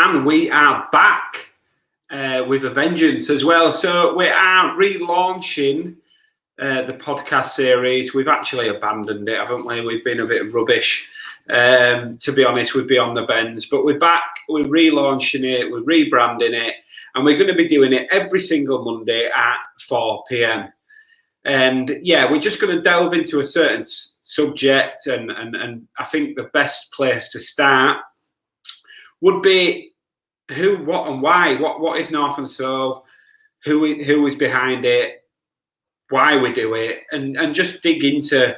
And we are back with a vengeance as well. So we are relaunching the podcast series. We've actually abandoned it, haven't we? We've been a bit rubbish. To be honest, we'd be on the bends. But we're back, we're relaunching it, we're rebranding it, and we're going to be doing it every single Monday at 4 p.m. And yeah, we're just going to delve into a certain subject, and I think the best place to start would be who, what, and why. What is North and Soul? Who is behind it? Why we do it? And just dig into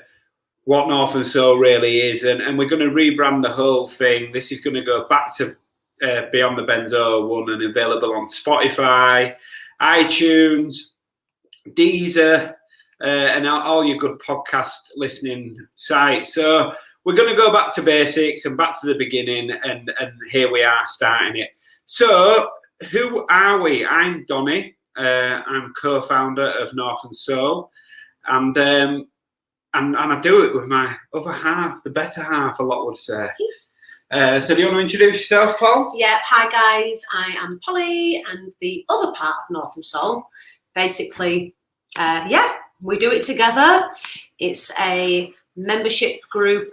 what North and Soul really is. And we're going to rebrand the whole thing. This is going to go back to Beyond the Bends 01 and available on Spotify, iTunes, Deezer, and all your good podcast listening sites. So we're going to go back to basics and back to the beginning, and here we are starting it. So who are we? I'm Donny. I'm co-founder of North and Soul, and I do it with my other half, the better half, a lot would say. So do you want to introduce yourself, Paul? Yeah, hi guys, I am Polly, and the other part of North and Soul. Basically, we do it together. It's a membership group,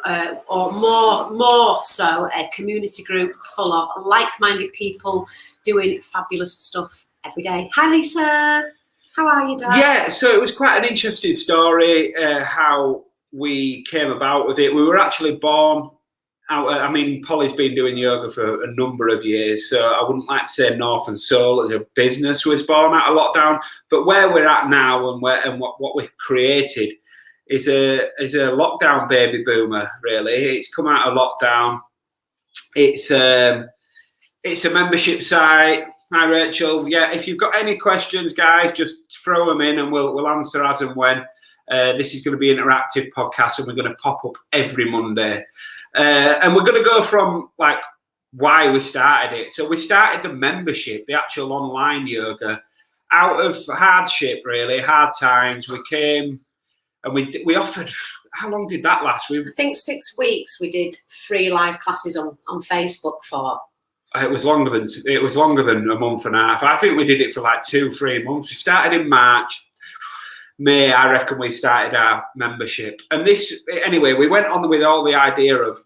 or more so a community group full of like-minded people doing fabulous stuff every day. Hi Lisa, how are you, Dad? Yeah, so it was quite an interesting story how we came about with it. We were actually born out, Polly's been doing yoga for a number of years, so I wouldn't like to say North and Soul as a business was born out of lockdown, but where we're at now and what we've created is a lockdown baby boomer, really. It's come out of lockdown. It's a membership site. Hi, Rachel. Yeah, if you've got any questions, guys, just throw them in and we'll answer as and when. This is going to be an interactive podcast, and we're going to pop up every Monday. And we're going to go from like why we started it. So we started the membership, the actual online yoga, out of hardship, really, hard times. We came and we offered. How long did that last? I think 6 weeks. We did 3 live classes on Facebook for. It was longer than a month and a half. I think we did it for like 2-3 months. We started in March. May, I reckon we started our membership. And this, anyway, we went on with all the idea of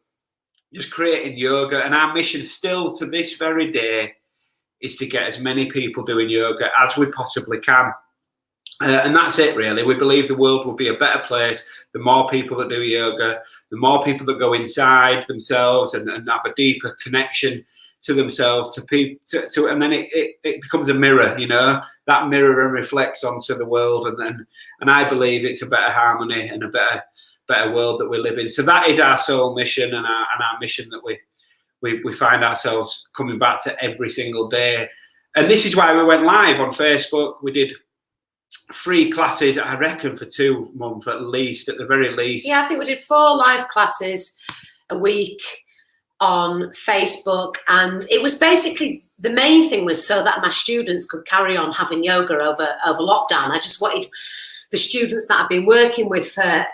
just creating yoga. And our mission still to this very day is to get as many people doing yoga as we possibly can. And that's it, really. We believe the world will be a better place the more people that do yoga, the more people that go inside themselves and have a deeper connection to themselves, to people, and then it becomes a mirror, you know, that mirror and reflects onto the world, and I believe it's a better harmony and a better world that we live in. So that is our soul mission and our mission that we find ourselves coming back to every single day. And this is why we went live on Facebook. We did 3 classes, I reckon, for 2 months at the very least. Yeah, I think we did 4 live classes a week on Facebook, and it was basically, the main thing was so that my students could carry on having yoga over lockdown. I just wanted the students that I've been working with for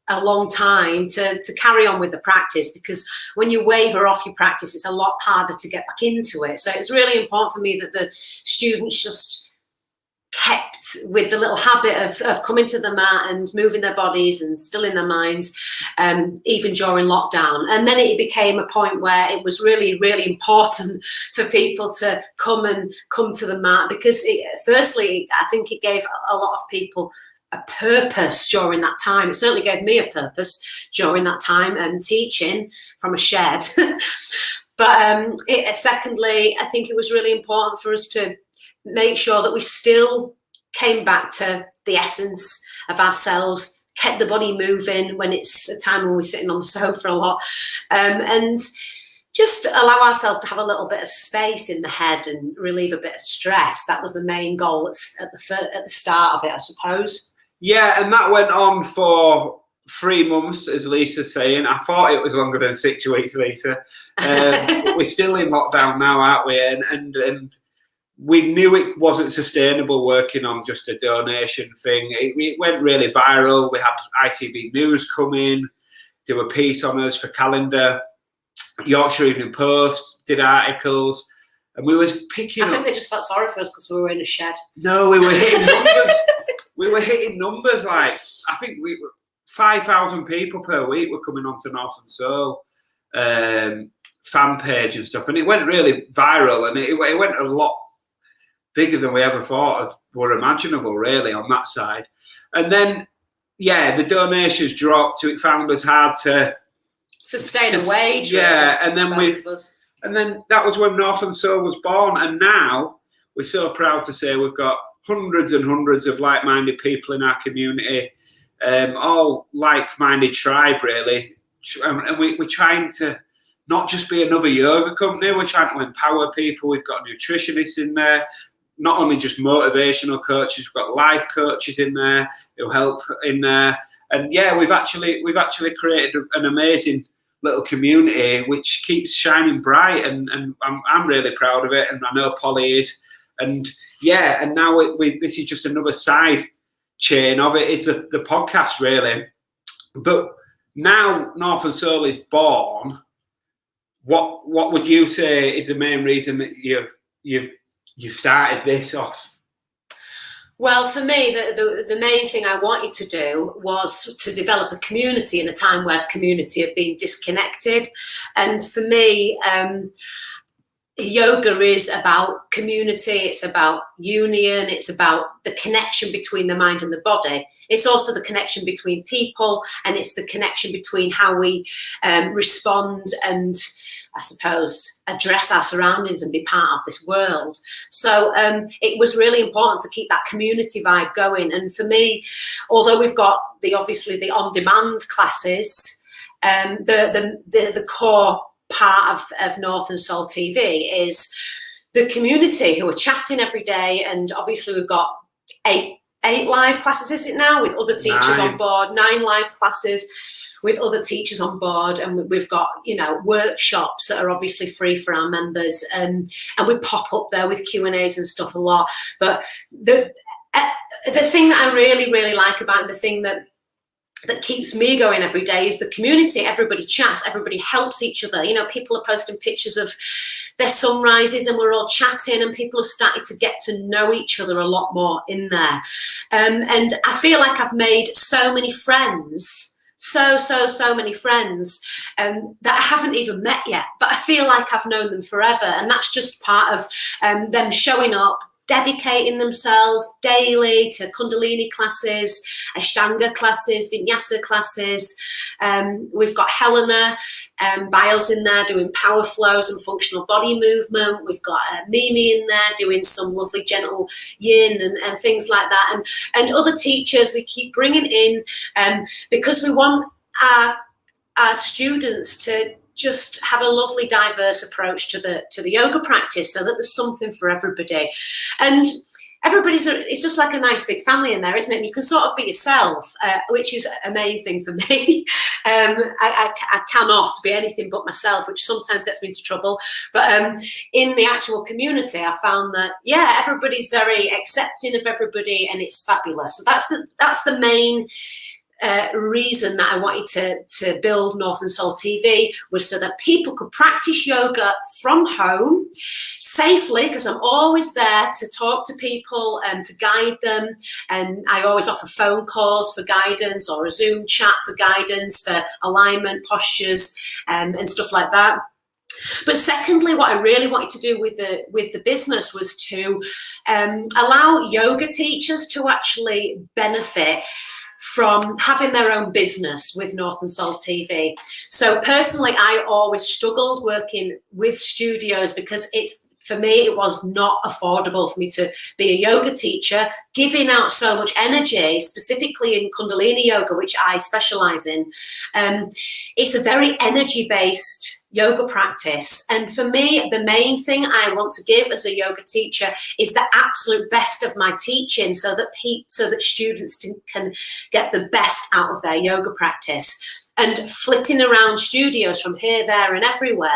a long time to carry on with the practice, because when you waver off your practice, it's a lot harder to get back into it. So it's really important for me that the students just kept with the little habit of coming to the mat and moving their bodies and stilling their minds, even during lockdown. And then it became a point where it was really, really important for people to come to the mat, because firstly, I think it gave a lot of people a purpose during that time. It certainly gave me a purpose during that time, teaching from a shed. But secondly, I think it was really important for us to make sure that we still came back to the essence of ourselves, kept the body moving when it's a time when we're sitting on the sofa a lot, and just allow ourselves to have a little bit of space in the head and relieve a bit of stress. That was the main goal at the start of it, I suppose. Yeah, and that went on for 3 months, as Lisa's saying. I thought it was longer than 6 weeks, Lisa. We're still in lockdown now, aren't we? And we knew it wasn't sustainable working on just a donation thing. It went really viral. We had ITV News come in, do a piece on us for calendar. Yorkshire Evening Post did articles, and we was picking I think up. they just felt sorry for us because we were in a shed. No, we were hitting numbers. We were hitting numbers like, I think we were 5,000 people per week were coming onto North and Soul fan page and stuff, and it went really viral, and it went a lot bigger than we ever thought were imaginable, really, on that side. And then, yeah, the donations dropped, so it found us hard to sustain a wage. Yeah, really, and then that was when North and Soul was born, and now we're so proud to say we've got hundreds and hundreds of like-minded people in our community, all like-minded tribe, really, and we're trying to not just be another yoga company, we're trying to empower people. We've got nutritionists in there, not only just motivational coaches, we've got life coaches in there who help in there. And yeah, we've actually created an amazing little community which keeps shining bright, and I'm really proud of it, and I know Polly is. And yeah, and now this is just another side chain of it, is the podcast, really. But now North and Soul is born. What would you say is the main reason that you started this off? Well, for me, the main thing I wanted to do was to develop a community in a time where community had been disconnected. And for me, yoga is about community, it's about union, it's about the connection between the mind and the body. It's also the connection between people, and it's the connection between how we respond and, I suppose, address our surroundings and be part of this world. So it was really important to keep that community vibe going. And for me, although we've got obviously the on-demand classes, the core part of North and Soul TV is the community who are chatting every day. And obviously we've got eight live classes, is it now, with other teachers on board, 9 live classes with other teachers on board, and we've got, workshops that are obviously free for our members, and we pop up there with Q&As and stuff a lot. But the thing that I really, really like about it, the thing that keeps me going every day, is the community. Everybody chats, everybody helps each other. People are posting pictures of their sunrises, and we're all chatting, and people have started to get to know each other a lot more in there. And I feel like I've made so many friends, so many friends that I haven't even met yet, but I feel like I've known them forever. And that's just part of them showing up, dedicating themselves daily to Kundalini classes, Ashtanga classes, Vinyasa classes. We've got Helena Biles in there doing power flows and functional body movement. We've got Mimi in there doing some lovely gentle yin and things like that. And other teachers we keep bringing in because we want our students to just have a lovely diverse approach to the yoga practice, so that there's something for everybody. And it's just like a nice big family in there, isn't it? And you can sort of be yourself, which is a main thing for me. I cannot be anything but myself, which sometimes gets me into trouble. But in the actual community, I found that, yeah, everybody's very accepting of everybody, and it's fabulous. So that's the main reason that I wanted to build North and Soul TV, was so that people could practice yoga from home safely, because I'm always there to talk to people and to guide them. And I always offer phone calls for guidance, or a Zoom chat for guidance, for alignment, postures, and stuff like that. But secondly, what I really wanted to do with the business was to allow yoga teachers to actually benefit from having their own business with North and Soul TV. So personally, I always struggled working with studios, because for me, it was not affordable for me to be a yoga teacher, giving out so much energy, specifically in Kundalini yoga, which I specialize in. It's a very energy-based yoga practice. And for me, the main thing I want to give as a yoga teacher is the absolute best of my teaching, so that students can get the best out of their yoga practice. and flitting around studios from here, there and everywhere,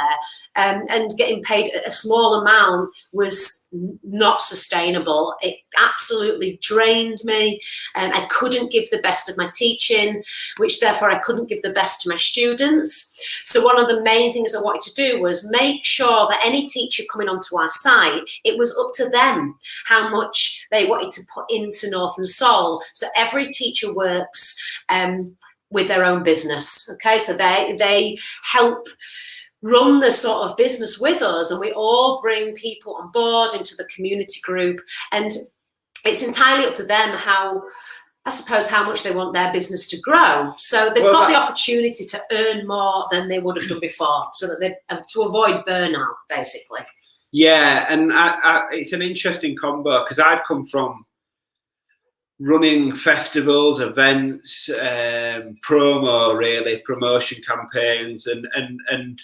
and getting paid a small amount was not sustainable. It absolutely drained me, and I couldn't give the best of my teaching, which therefore I couldn't give the best to my students. So one of the main things I wanted to do was make sure that any teacher coming onto our site, it was up to them how much they wanted to put into North and Sol. So every teacher works with their own business. Okay, so they help run the sort of business with us, and we all bring people on board into the community group, and it's entirely up to them how much they want their business to grow. So they've got the opportunity to earn more than they would have done before, so that they have to avoid burnout, basically. Yeah, and it's an interesting combo, because I've come from running festivals, events, promotion campaigns, and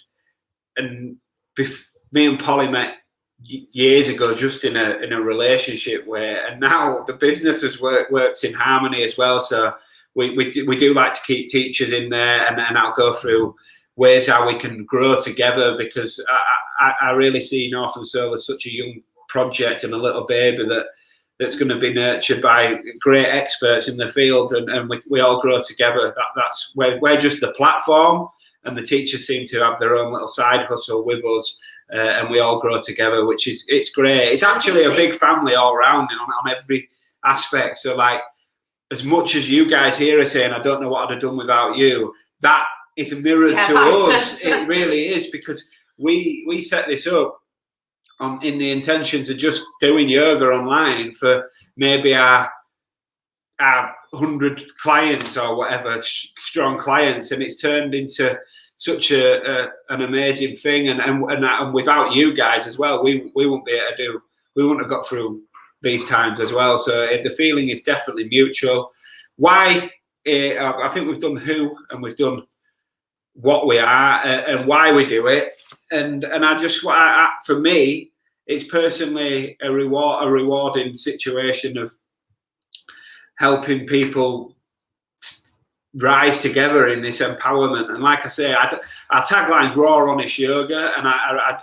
me and Polly met years ago just in a relationship and now the business has works in harmony as well. So we do like to keep teachers in there, and I'll go through ways how we can grow together, because I really see North and Sol as such a young project and a little baby that's going to be nurtured by great experts in the field, and we all grow together. That's where we're just the platform, and the teachers seem to have their own little side hustle with us, and we all grow together, it's great. It's actually a big family all round on every aspect. So like, as much as you guys here are saying, I don't know what I'd have done without you, that is a mirror to us. It really is, because we set this up in the intentions of just doing yoga online for maybe our 100 clients or whatever, strong clients, and it's turned into such an amazing thing, and without you guys as well, we wouldn't be able to do, we wouldn't have got through these times as well. So the feeling is definitely mutual. I think we've done who, and we've done what we are, and why we do it, and for me, it's personally a rewarding situation of helping people rise together in this empowerment. And like I say, our tagline is raw, honest yoga, and I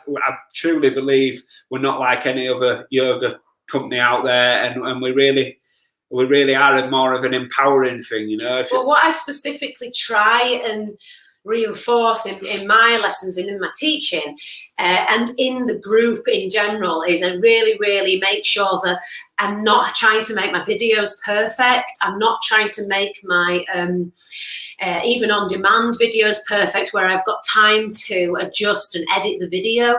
truly believe we're not like any other yoga company out there, and we really are more of an empowering thing, you know. Well, what I specifically try and reinforce in my lessons and in my teaching, and in the group in general, is I really make sure that I'm not trying to make my videos perfect. I'm not trying to make my even on demand videos perfect, where I've got time to adjust and edit the video.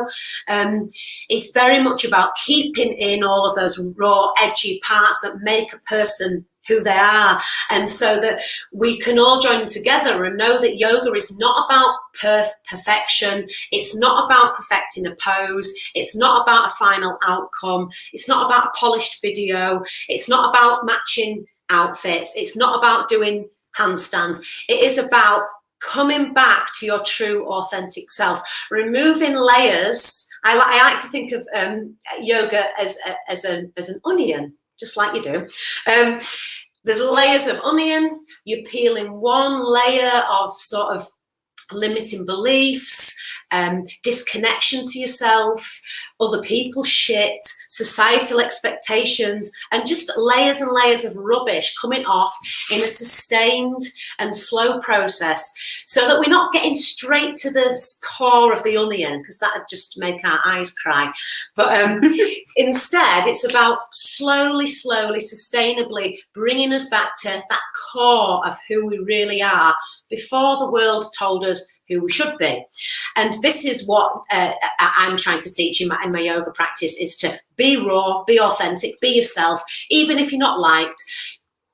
It's very much about keeping in all of those raw, edgy parts that make a person who they are, and so that we can all join together and know that yoga is not about perfection. It's not about perfecting a pose. It's not about a final outcome. It's not about a polished video. It's not about matching outfits. It's not about doing handstands. It is about coming back to your true, authentic self, removing layers. I like to think of yoga as an onion, just like you do. There's layers of onion. You're peeling one layer of sort of limiting beliefs, disconnection to yourself, other people's shit, societal expectations, and just layers and layers of rubbish coming off in a sustained and slow process, so that we're not getting straight to the core of the onion, because that would just make our eyes cry. But instead, it's about slowly, sustainably bringing us back to that core of who we really are before the world told us who we should be. And this is what I'm trying to teach in my yoga practice, is to be raw, be authentic, be yourself, even if you're not liked.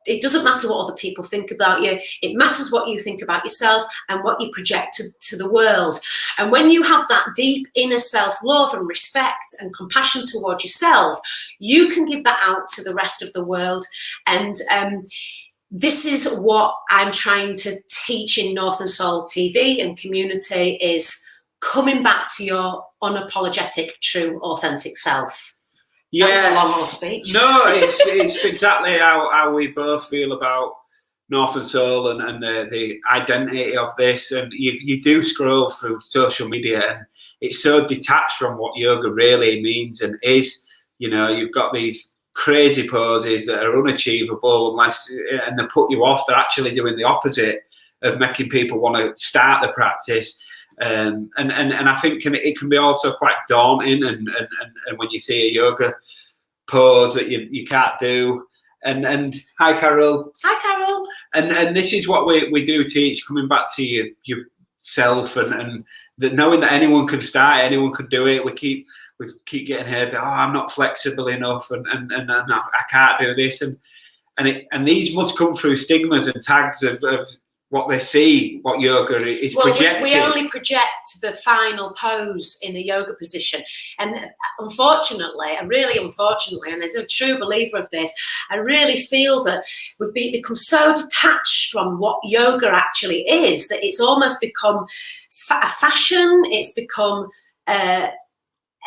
It doesn't matter what other people think about you. It matters what you think about yourself and what you project to the world. And when you have that deep inner self-love and respect and compassion towards yourself, you can give that out to the rest of the world. And this is what I'm trying to teach in North and Sol TV and community, is coming back to your unapologetic, true, authentic self. Yeah, that was a long old speech. No, it's exactly how we both feel about North and Soul and the identity of this, and you do scroll through social media and it's so detached from what yoga really means and is. You know, you've got these crazy poses that are unachievable and they put you off. They're actually doing the opposite of making people want to start the practice. And I think it can be also quite daunting and when you see a yoga pose that you can't do. And hi, Carol. Hi, Carol. And this is what we do teach, coming back to yourself and that knowing that anyone can start, anyone can do it. We keep getting heard, oh, I'm not flexible enough and I can't do this. And these must come through stigmas and tags of what they see, what yoga is projecting. We only project the final pose in a yoga position. And unfortunately, and as a true believer of this, I really feel that we've become so detached from what yoga actually is that it's almost become a fashion, it's become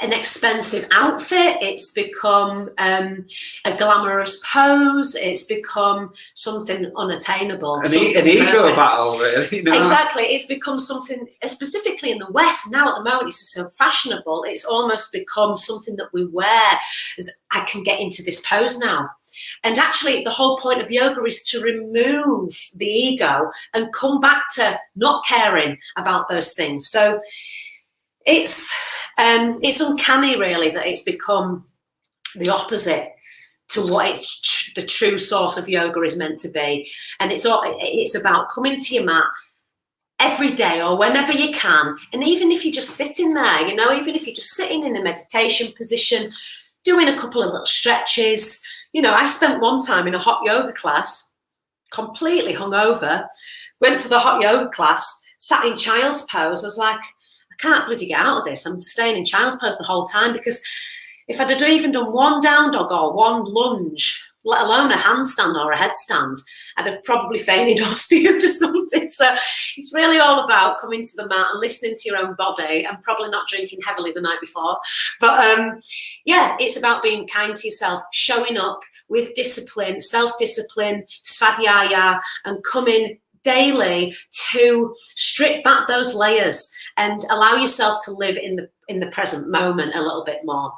an expensive outfit, it's become a glamorous pose, it's become something unattainable. An ego battle, really. You know? Exactly. It's become something, specifically in the West, now at the moment it's so fashionable, it's almost become something that we wear as I can get into this pose now. And actually the whole point of yoga is to remove the ego and come back to not caring about those things. So it's uncanny, really, that it's become the opposite to what the true source of yoga is meant to be. And it's about coming to your mat every day or whenever you can. And even if you're just sitting there, you know, even if you're just sitting in a meditation position, doing a couple of little stretches. You know, I spent one time in a hot yoga class, completely hungover, went to the hot yoga class, sat in child's pose. I was like, I can't bloody get out of this. I'm staying in child's pose the whole time, because if I'd have even done one down dog or one lunge, let alone a handstand or a headstand, I'd have probably fainted or spewed or something. So it's really all about coming to the mat and listening to your own body and probably not drinking heavily the night before. But yeah, it's about being kind to yourself, showing up with discipline, self-discipline, svadhyaya, and coming daily to strip back those layers and allow yourself to live in the present moment a little bit more.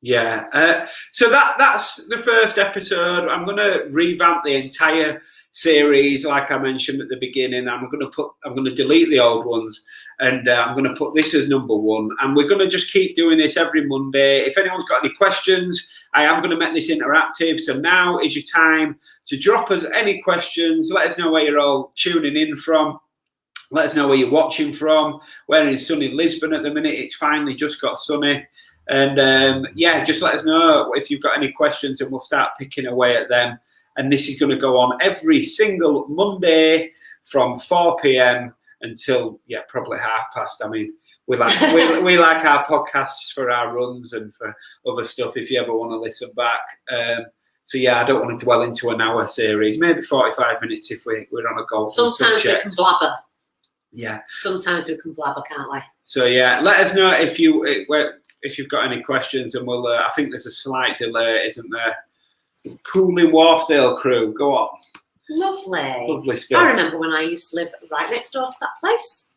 Yeah, so that's the first episode. I'm going to revamp the entire series, like I mentioned at the beginning. I'm going to delete the old ones, and I'm going to put this as number one. And we're going to just keep doing this every Monday. If anyone's got any questions, I am going to make this interactive. So now is your time to drop us any questions. Let us know where you're all tuning in from. Let us know where you're watching from. We're in sunny Lisbon at the minute. It's finally just got sunny. And yeah, just let us know if you've got any questions and we'll start picking away at them. And this is going to go on every single Monday from 4 p.m. until, yeah, probably past. I mean, we like our podcasts for our runs and for other stuff if you ever want to listen back. So yeah, I don't want to dwell into an hour series, maybe 45 minutes if we're on a goal. Sometimes we can blabber. Yeah. Sometimes we can blabber, can't we? So yeah, let us know if you've got any questions, and we'll. I think there's a slight delay, isn't there? Pooling Wharfdale crew, go on. Lovely stuff. I remember when I used to live right next door to that place.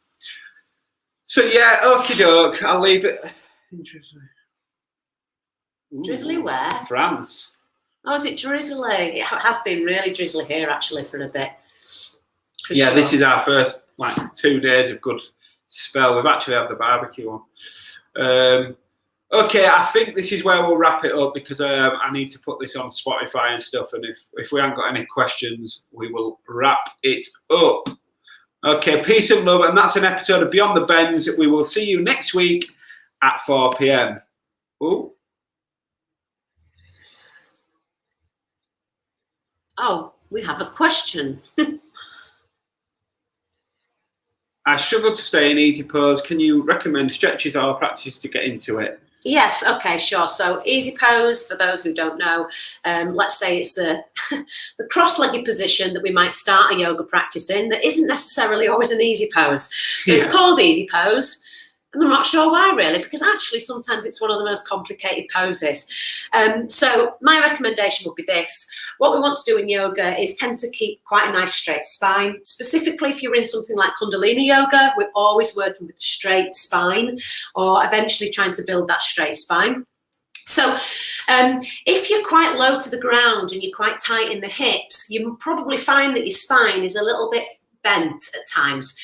So yeah, okie doke. I'll leave it. Interesting. Drizzly where? France. Oh, is it drizzly? It has been really drizzly here actually for a bit. Yeah, sure. This is our first 2 days of good spell. We've actually had the barbecue on. Okay, I think this is where we'll wrap it up, because I need to put this on Spotify and stuff. And if we haven't got any questions, we will wrap it up. Okay, peace and love. And that's an episode of Beyond the Bends. We will see you next week at 4 p.m. Ooh. Oh, we have a question. I struggle to stay in easy pose. Can you recommend stretches or practices to get into it? Yes, okay, sure. So easy pose, for those who don't know, let's say it's the cross-legged position that we might start a yoga practice in that isn't necessarily always an easy pose. So It's called easy pose. And I'm not sure why, really, because actually sometimes it's one of the most complicated poses. So my recommendation would be this. What we want to do in yoga is tend to keep quite a nice straight spine. Specifically, if you're in something like Kundalini yoga, we're always working with a straight spine, or eventually trying to build that straight spine. So if you're quite low to the ground and you're quite tight in the hips, you probably find that your spine is a little bit bent at times.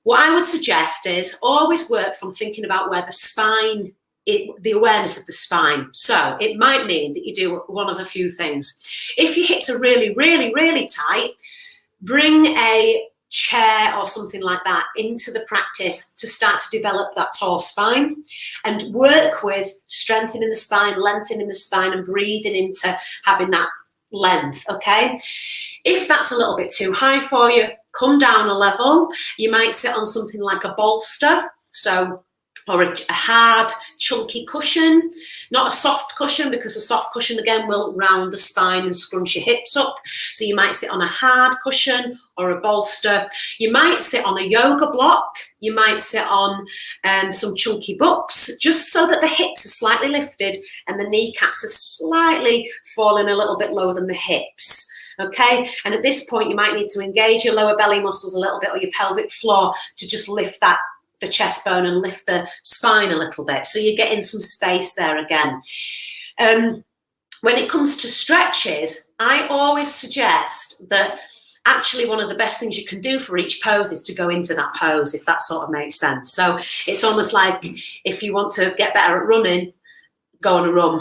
What I would suggest is always work from thinking about where the spine, the awareness of the spine. So it might mean that you do one of a few things. If your hips are really, really, really tight, bring a chair or something like that into the practice to start to develop that tall spine, and work with strengthening the spine, lengthening the spine, and breathing into having that length, okay? If that's a little bit too high for you, come down a level. You might sit on something like a bolster, or a hard, chunky cushion, not a soft cushion, because a soft cushion, again, will round the spine and scrunch your hips up. So you might sit on a hard cushion or a bolster. You might sit on a yoga block. You might sit on some chunky books, just so that the hips are slightly lifted and the kneecaps are slightly falling a little bit lower than the hips. Okay, and at this point, you might need to engage your lower belly muscles a little bit, or your pelvic floor, to just lift the chest bone and lift the spine a little bit. So you're getting some space there again. When it comes to stretches, I always suggest that actually one of the best things you can do for each pose is to go into that pose, if that sort of makes sense. So it's almost like if you want to get better at running, go on a run.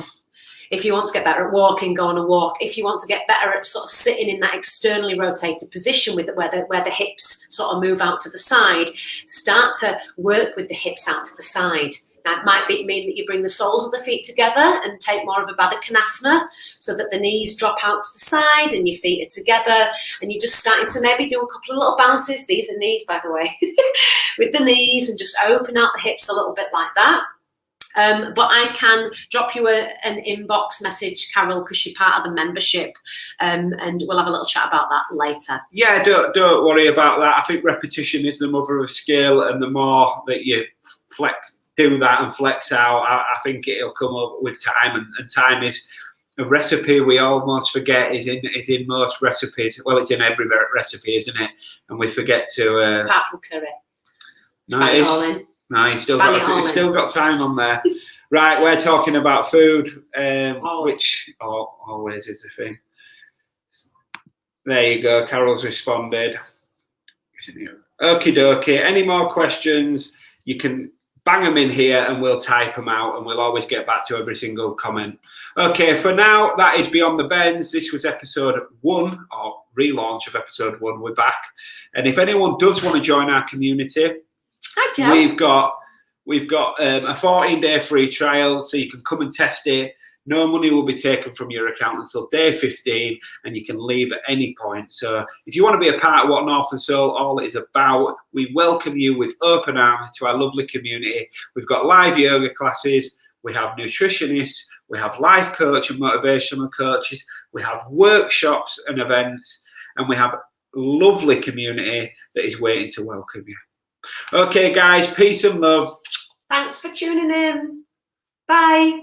If you want to get better at walking, go on a walk. If you want to get better at sort of sitting in that externally rotated position with where the hips sort of move out to the side, start to work with the hips out to the side. Now, it might mean that you bring the soles of the feet together and take more of a Baddha Konasana, so that the knees drop out to the side and your feet are together, and you're just starting to maybe do a couple of little bounces. These are knees, by the way, with the knees, and just open out the hips a little bit like that. But I can drop you an inbox message, Carol, because you're part of the membership, and we'll have a little chat about that later. Yeah, don't worry about that. I think repetition is the mother of skill, and the more that you do that and flex out, I think it'll come up with time, and time is a recipe we almost forget is in most recipes. Well, it's in every recipe, isn't it? And we forget to... apart from curry. No, he's still got time on there. Right, we're talking about food, which always is a thing. There you go. Carol's responded. Okie dokie. Any more questions? You can bang them in here and we'll type them out, and we'll always get back to every single comment. Okay, for now, that is Beyond the Bends. This was episode 1, or relaunch of episode 1. We're back. And if anyone does want to join our community, hi, Joe. We've got a 14-day free trial, so you can come and test it. No money will be taken from your account until day 15, and you can leave at any point. So if you want to be a part of what North and Soul All is about, we welcome you with open arms to our lovely community. We've got live yoga classes, we have nutritionists, we have life coach and motivational coaches, we have workshops and events, and we have a lovely community that is waiting to welcome you. Okay, guys, peace and love. Thanks for tuning in. Bye.